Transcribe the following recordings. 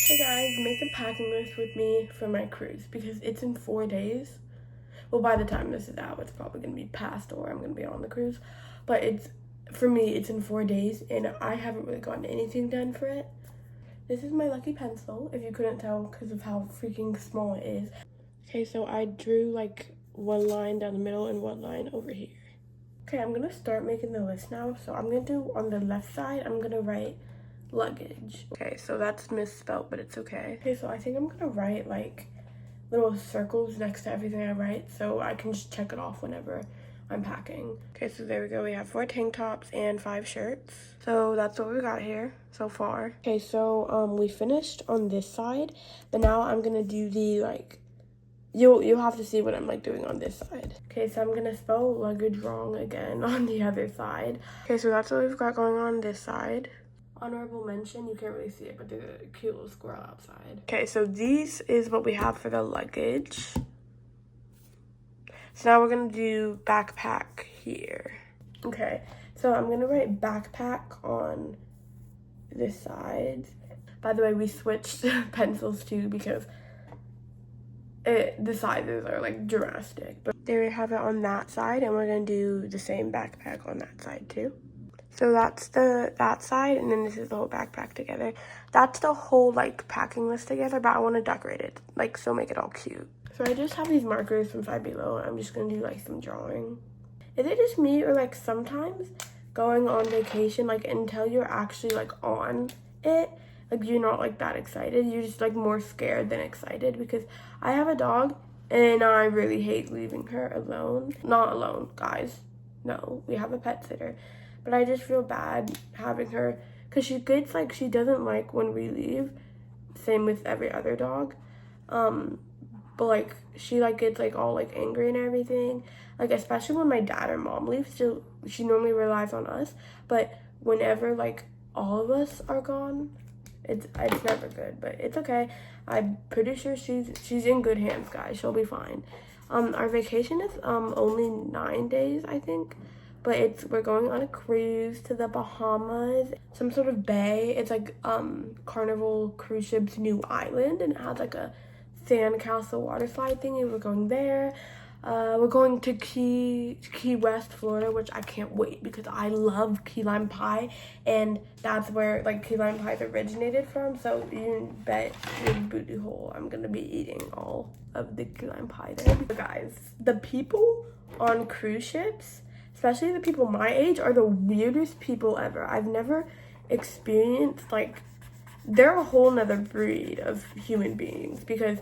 Hey guys, make a packing list with me for my cruise because it's in 4 days. Well, by the time this is out, it's probably gonna be past or I'm gonna be on the cruise. But for me, it's in 4 days and I haven't really gotten anything done for it. This is my lucky pencil, if you couldn't tell because of how freaking small it is. Okay, so I drew like one line down the middle and one line over here. Okay, I'm gonna start making the list now. So I'm gonna do on the left side, I'm gonna write luggage. Okay, so that's misspelled, but it's okay. Okay, so I think I'm gonna write like little circles next to everything I write so I can just check it off whenever I'm packing. Okay, so there we go. We have 4 tank tops and 5 shirts. So that's what we got here so far. Okay, so we finished on this side, but now I'm gonna do the like you'll have to see what I'm like doing on this side. Okay, so I'm gonna spell luggage wrong again on the other side. Okay, so that's what we've got going on this side. Honorable mention, you can't really see it, but there's a cute little squirrel outside. Okay, so this is what we have for the luggage. So now we're gonna do backpack here. Okay, so I'm gonna write backpack on this side. By the way, we switched pencils too because the sizes are like drastic. But there we have it on that side, and we're gonna do the same backpack on that side too. So that's that side, and then this is the whole backpack together. That's the whole like packing list together, but I want to decorate it, like so make it all cute. So I just have these markers from Five Below. I'm just gonna do like some drawing. Is it just me or like sometimes going on vacation, like until you're actually like on it, like you're not like that excited. You're just like more scared than excited because I have a dog and I really hate leaving her alone. Not alone, guys. No, we have a pet sitter. But I just feel bad having her because she doesn't like when we leave. Same with every other dog. But like she like gets like all like angry and everything. Like especially when my dad or mom leaves, she normally relies on us. But whenever like all of us are gone, it's never good. But it's okay. I'm pretty sure she's in good hands, guys. She'll be fine. Our vacation is only 9 days, I think. But we're going on a cruise to the Bahamas, some sort of bay. It's like Carnival Cruise Ship's new island, and it has like a sandcastle water slide thing, and we're going there. We're going to Key West, Florida, which I can't wait because I love key lime pie, and that's where like key lime pies originated from. So you bet your booty hole I'm gonna be eating all of the key lime pie there. Guys, the people on cruise ships, especially the people my age, are the weirdest people ever. I've never experienced, like, they're a whole nother breed of human beings because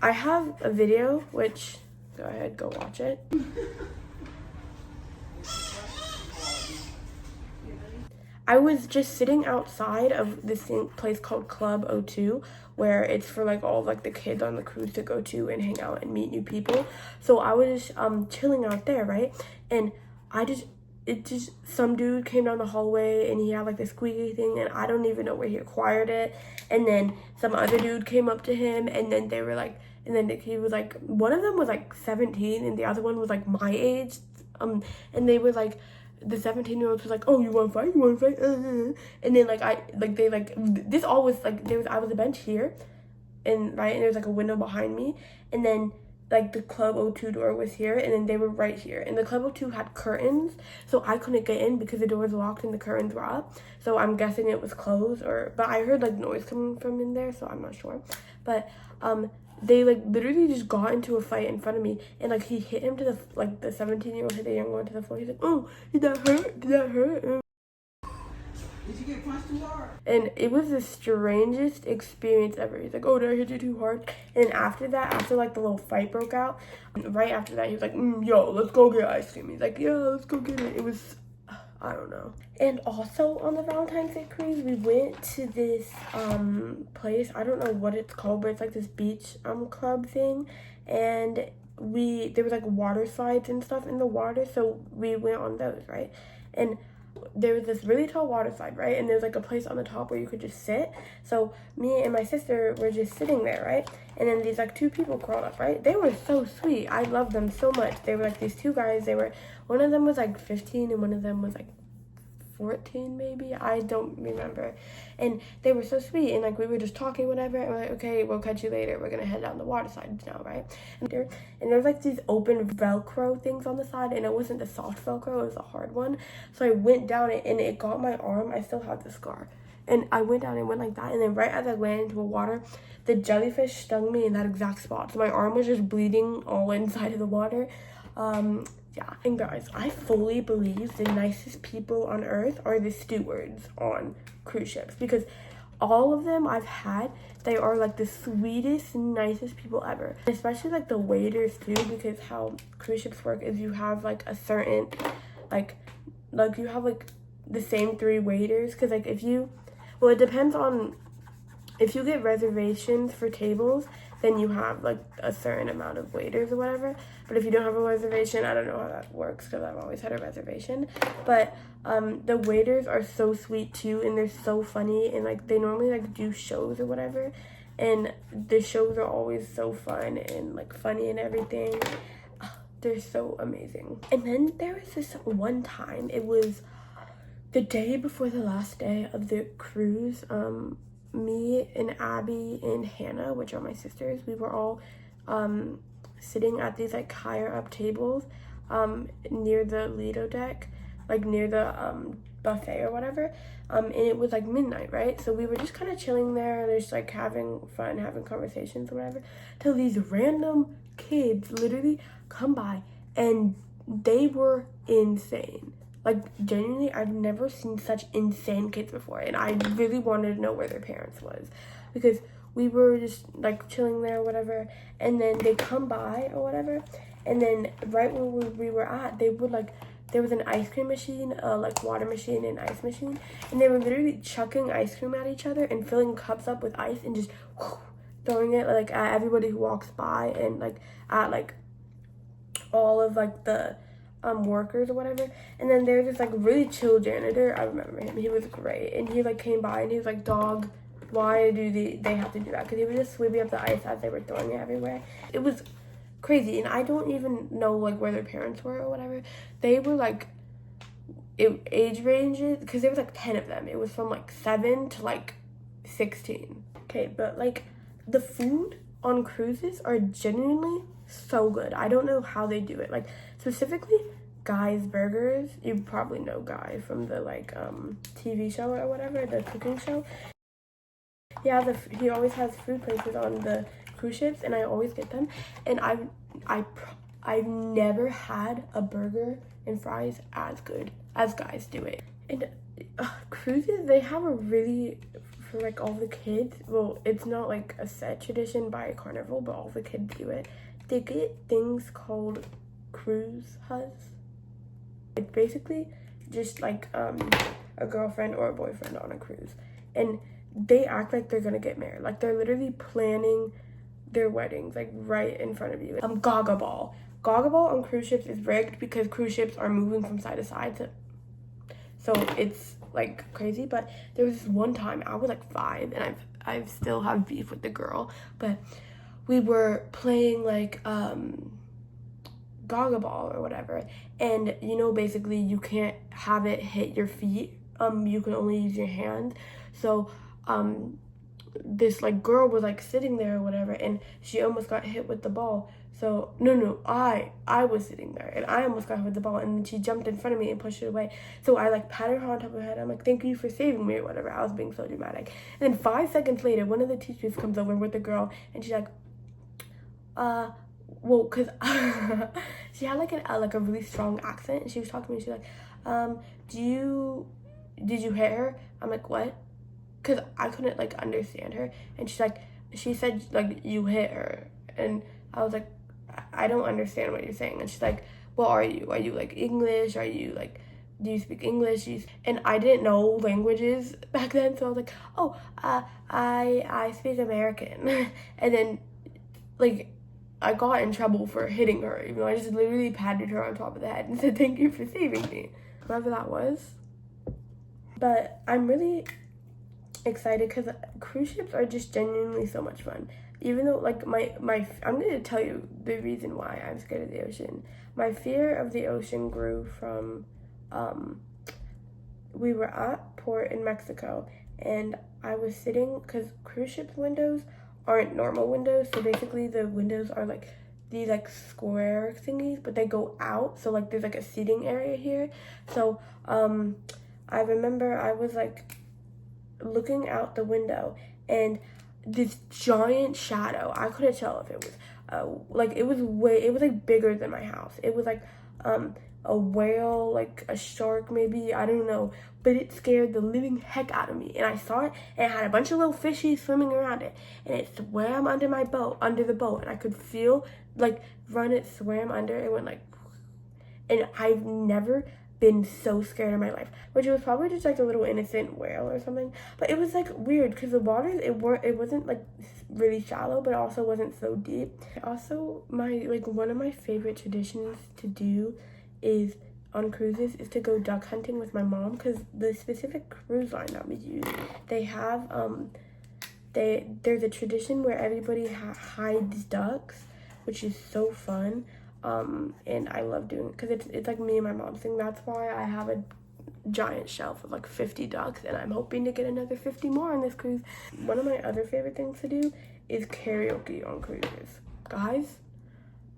I have a video, which, go ahead, go watch it. I was just sitting outside of this place called Club O2, where it's for like all like the kids on the cruise to go to and hang out and meet new people. So I was chilling out there, right? And some dude came down the hallway and he had like this squeaky thing and I don't even know where he acquired it. And then some other dude came up to him and then they were like, and then he was like, one of them was like 17 and the other one was like my age. And they were like, the 17-year-old was like, oh, you want to fight? You want to fight? And then this all was like, I was a bench here and right, and there was like a window behind me. And then like the Club O2 door was here and then they were right here, and the Club O2 had curtains, so I couldn't get in because the door was locked and the curtains were up, so I'm guessing it was closed, but I heard like noise coming from in there, so I'm not sure. But they like literally just got into a fight in front of me, and like he hit him to the 17-year-old hit the young one to the floor. He's like, oh, did that hurt? Did you get punched too hard? And it was the strangest experience ever. He's like, oh, did I hit you too hard? And after that, after like the little fight broke out, right after that, he was like, yo, let's go get ice cream. He's like, yeah, let's go get it. It was, I don't know. And also on the Valentine's Day cruise, we went to this place. I don't know what it's called, but it's like this beach club thing. And there was like water slides and stuff in the water. So we went on those, right? And there was this really tall water slide, right? And there's like a place on the top where you could just sit. So me and my sister were just sitting there, right? And then these like 2 people crawled up, right? They were so sweet. I loved them so much. They were like these 2 guys. One of them was like 15 and one of them was like 14 maybe, I don't remember. And they were so sweet, and like we were just talking whatever, and we're like, okay, we'll catch you later, we're gonna head down the water slides now, right? And there's like these open Velcro things on the side, and it wasn't the soft Velcro, it was a hard one. So I went down it, and it got my arm. I still have the scar, and I went down and went like that, and then right as I landed into the water, the jellyfish stung me in that exact spot, so my arm was just bleeding all inside of the water. Yeah, and guys, I fully believe the nicest people on earth are the stewards on cruise ships, because all of them I've had, they are like the sweetest, nicest people ever. Especially like the waiters too, because how cruise ships work is you have like a certain, like you have like the same 3 waiters, because like if you, well, it depends on, if you get reservations for tables, then you have like a certain amount of waiters or whatever. But if you don't have a reservation, I don't know how that works, because I've always had a reservation. But the waiters are so sweet too, and they're so funny, and like they normally like do shows or whatever, and the shows are always so fun and like funny and everything. They're so amazing. And then there was this one time, it was the day before the last day of the cruise. Me and Abby and Hannah, which are my sisters, we were all sitting at these like higher up tables near the Lido deck, like near the buffet or whatever, and it was like midnight, right? So we were just kind of chilling there, just like having fun, having conversations or whatever, till these random kids literally come by, and they were insane. Like, genuinely, I've never seen such insane kids before, and I really wanted to know where their parents was, because we were just, like, chilling there or whatever, and then they come by or whatever, and then right where we were at, they would, like, there was an ice cream machine, like, water machine and ice machine, and they were literally chucking ice cream at each other and filling cups up with ice and just throwing it, like, at everybody who walks by, and, like, at, like, all of, like, the workers or whatever. And then there was this like really chill janitor. I remember him, he was great, and he like came by and he was like, dog, why do they have to do that? Because he was just sweeping up the ice as they were throwing it everywhere. It was crazy, and I don't even know like where their parents were or whatever. They were like, age ranges, because there was like 10 of them. It was from like 7 to like 16. Okay, but like the food on cruises are genuinely so good. I don't know how they do it. Like specifically Guy's Burgers. You probably know Guy from the like TV show or whatever, the cooking show. Yeah, he always has food places on the cruise ships, and I always get them. And I've never had a burger and fries as good as Guy's do it. And cruises, they have a really, for like all the kids, well, it's not like a set tradition by Carnival, but all the kids do it. They get things called cruise hugs. It's basically just like a girlfriend or a boyfriend on a cruise, and they act like they're gonna get married. Like they're literally planning their weddings like right in front of you. Gaga Ball on cruise ships is rigged because cruise ships are moving from side to side, so it's like crazy. But there was this one time, I was like 5, and I still have beef with the girl, but we were playing like Gaga Ball or whatever, and you know, basically you can't have it hit your feet, you can only use your hand. So this like girl was like sitting there or whatever, and she almost got hit with the ball. So no, I was sitting there, and I almost got hit with the ball, and then she jumped in front of me and pushed it away. So I like patted her on top of her head. I'm like, thank you for saving me or whatever. I was being so dramatic. And then 5 seconds later, one of the teachers comes over with the girl, and she's like, well, cause she had like a really strong accent, and she was talking to me. She's like, did you hit her? I'm like, what? Cause I couldn't like understand her, and she said like, you hit her, and I was like, I don't understand what you're saying. And she's like, well, are you like English? Are you like, do you speak English? And I didn't know languages back then, so I was like, oh, I speak American. And then like I got in trouble for hitting her, even though I just literally patted her on top of the head and said, thank you for saving me, whoever that was. But I'm really excited because cruise ships are just genuinely so much fun. Even though like I'm gonna tell you the reason why I'm scared of the ocean. My fear of the ocean grew from we were at port in Mexico, and I was sitting, because cruise ship windows aren't normal windows, so basically the windows are like these like square thingies, but they go out, so like there's like a seating area here. So I remember I was like looking out the window, and this giant shadow, I couldn't tell if it was like it was like bigger than my house. It was like a whale, like a shark maybe, I don't know, but it scared the living heck out of me. And I saw it, and it had a bunch of little fishies swimming around it, and it swam under the boat, and I could feel like it swam under, it went like, and I've never been so scared in my life, which was probably just like a little innocent whale or something. But it was like weird because the waters, it wasn't like really shallow, but it also wasn't so deep. Also, one of my favorite traditions to do is on cruises is to go duck hunting with my mom, because the specific cruise line that we use, they have there's a tradition where everybody hides ducks, which is so fun. And I love doing it because it's like me and my mom's thing. That's why I have a giant shelf of like 50 ducks, and I'm hoping to get another 50 more on this cruise. One of my other favorite things to do is karaoke on cruises. Guys,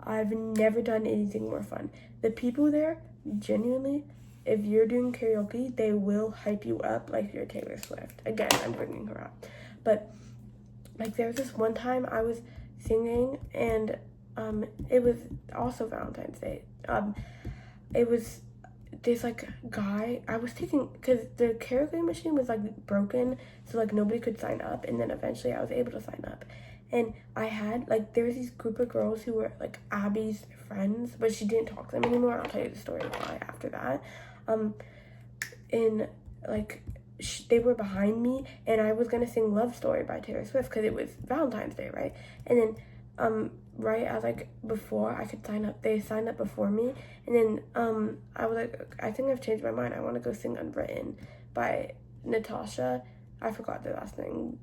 I've never done anything more fun. The people there, genuinely, if you're doing karaoke, they will hype you up like you're Taylor Swift. Again, I'm bringing her up. But like there was this one time I was singing, and it was also Valentine's Day. It was this like guy I was taking, because the karaoke machine was like broken, so like nobody could sign up, and then eventually I was able to sign up. And I had like, there was these group of girls who were like Abby's friends, but she didn't talk to them anymore. I'll tell you the story why after that. And like they were behind me, and I was gonna sing Love Story by Taylor Swift because it was Valentine's Day, right? And then right as like before I could sign up, they signed up before me, and then I was like, I think I've changed my mind, I want to go sing Unwritten by Natasha, I forgot their last name,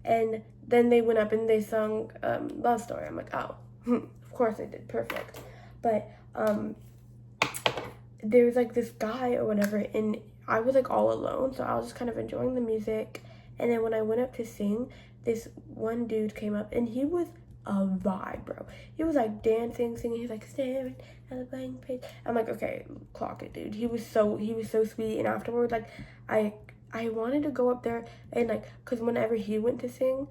and then they went up and they sung Love Story. I'm like, oh, of course they did, perfect. But there was like this guy or whatever, and I was like all alone, so I was just kind of enjoying the music. And then when I went up to sing, this one dude came up, and he was a vibe, bro. He was like dancing, singing. He's like staring at the blank page. I'm like, okay, clock it, dude. He was so sweet. And afterwards, like, I wanted to go up there and like, cause whenever he went to sing,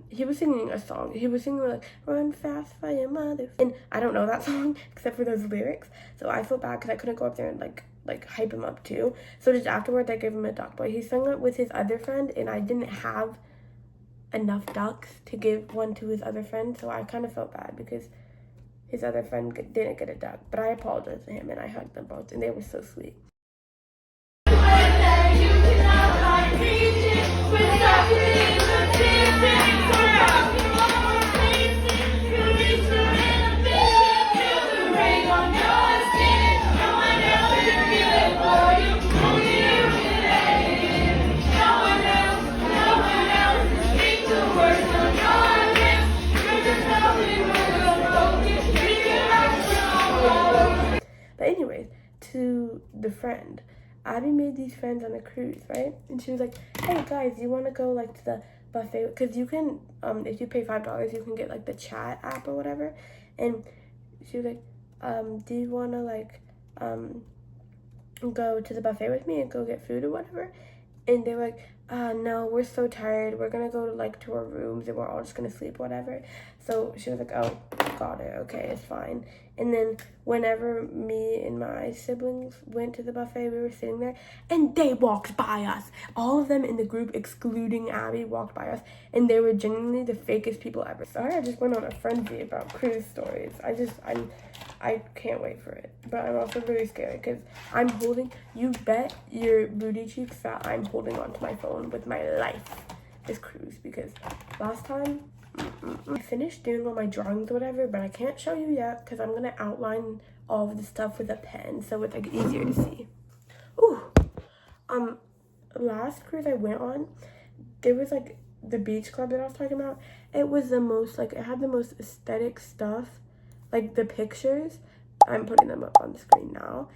he was singing a song. He was singing like "Run Fast for Your Mother," and I don't know that song except for those lyrics. So I felt bad because I couldn't go up there and like hype him up too. So just afterwards, I gave him a duck boy. He sung it with his other friend, and I didn't have enough ducks to give one to his other friend, so I kind of felt bad because his other friend didn't get a duck. But I apologized to him, and I hugged them both, and they were so sweet. But anyways, to the friend, Abby made these friends on the cruise, right? And she was like, hey guys, you want to go like to the buffet? Because you can, if you pay $5, you can get like the chat app or whatever. And she was like, do you want to like go to the buffet with me and go get food or whatever? And they were like, no, we're so tired, we're gonna go to our rooms, and we're all just gonna sleep, whatever. So she was like, oh, got it, okay, it's fine. And then whenever me and my siblings went to the buffet, we were sitting there, and they walked by us. All of them in the group, excluding Abby, walked by us, and they were genuinely the fakest people ever. Sorry, I just went on a frenzy about cruise stories. I can't wait for it. But I'm also really scared because I'm holding, you bet your booty cheeks that I'm holding onto my phone with my life this cruise, because last time, I finished doing all my drawings or whatever, but I can't show you yet because I'm gonna outline all of the stuff with a pen so it's like easier to see. Ooh, last cruise I went on, there was like the beach club that I was talking about. It was the most, like, it had the most aesthetic stuff, like the pictures. I'm putting them up on the screen now.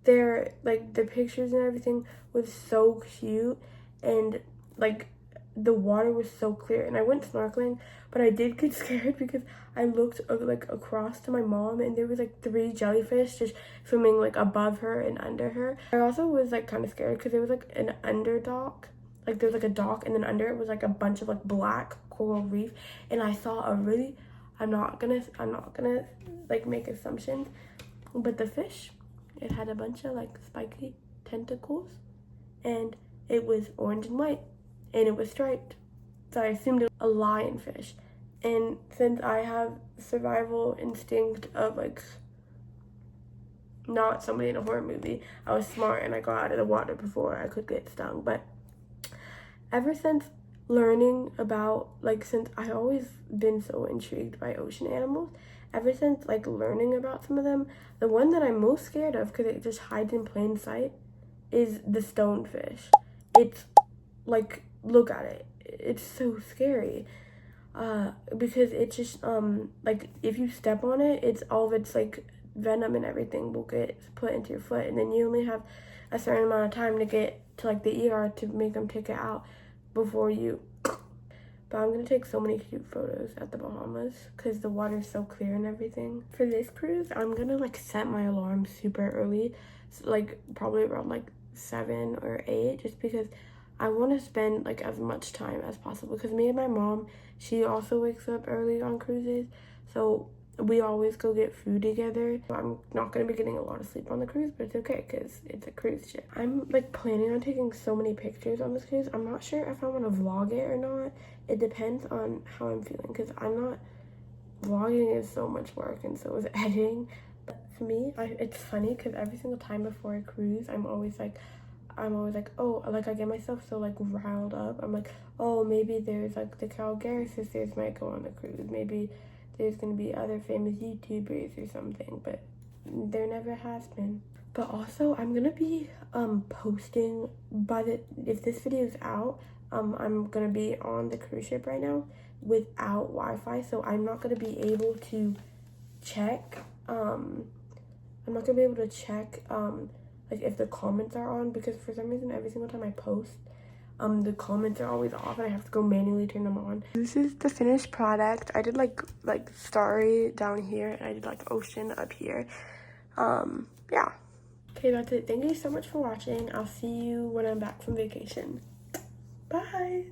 they're like the pictures and everything was so cute, and like the water was so clear. And I went snorkeling, but I did get scared because I looked like across to my mom, and there was like 3 jellyfish just swimming like above her and under her. I also was like kind of scared because there was like an underdock, like there's like a dock, and then under it was like a bunch of like black coral reef, and I saw a really, I'm not gonna like make assumptions, but the fish, it had a bunch of like spiky tentacles, and it was orange and white, and it was striped. So I assumed it was a lionfish. And since I have survival instinct of like not somebody in a horror movie, I was smart and I got out of the water before I could get stung. But ever since learning about, like, since I always been so intrigued by ocean animals, ever since like learning about some of them, the one that I'm most scared of because it just hides in plain sight is the stonefish. It's like, look at it, it's so scary, because it's just like if you step on it, it's all of its like venom and everything will get put into your foot, and then you only have a certain amount of time to get to like the ER to make them take it out before you. But I'm gonna take so many cute photos at the Bahamas because the water's so clear and everything. For this cruise, I'm gonna like set my alarm super early, so, like probably around like 7 or 8, just because I want to spend like as much time as possible. Because me and my mom, she also wakes up early on cruises, so we always go get food together. I'm not gonna be getting a lot of sleep on the cruise, but it's okay because it's a cruise ship. I'm like planning on taking so many pictures on this cruise. I'm not sure if I want to vlog it or not. It depends on how I'm feeling, because I'm not, vlogging is so much work and so is editing. But for me, it's funny because every single time before a cruise, I'm always like, oh, like I get myself so like riled up. I'm like, oh, maybe there's like the Calgary sisters might go on the cruise. Maybe there's gonna be other famous YouTubers or something, but there never has been. But also, I'm gonna be posting if this video is out, I'm gonna be on the cruise ship right now without Wi-Fi, so I'm not gonna be able to check like if the comments are on, because for some reason every single time I post, the comments are always off and I have to go manually turn them on. This is the finished product. I did like starry down here, and I did like ocean up here. Yeah. Okay, that's it. Thank you so much for watching. I'll see you when I'm back from vacation. Bye.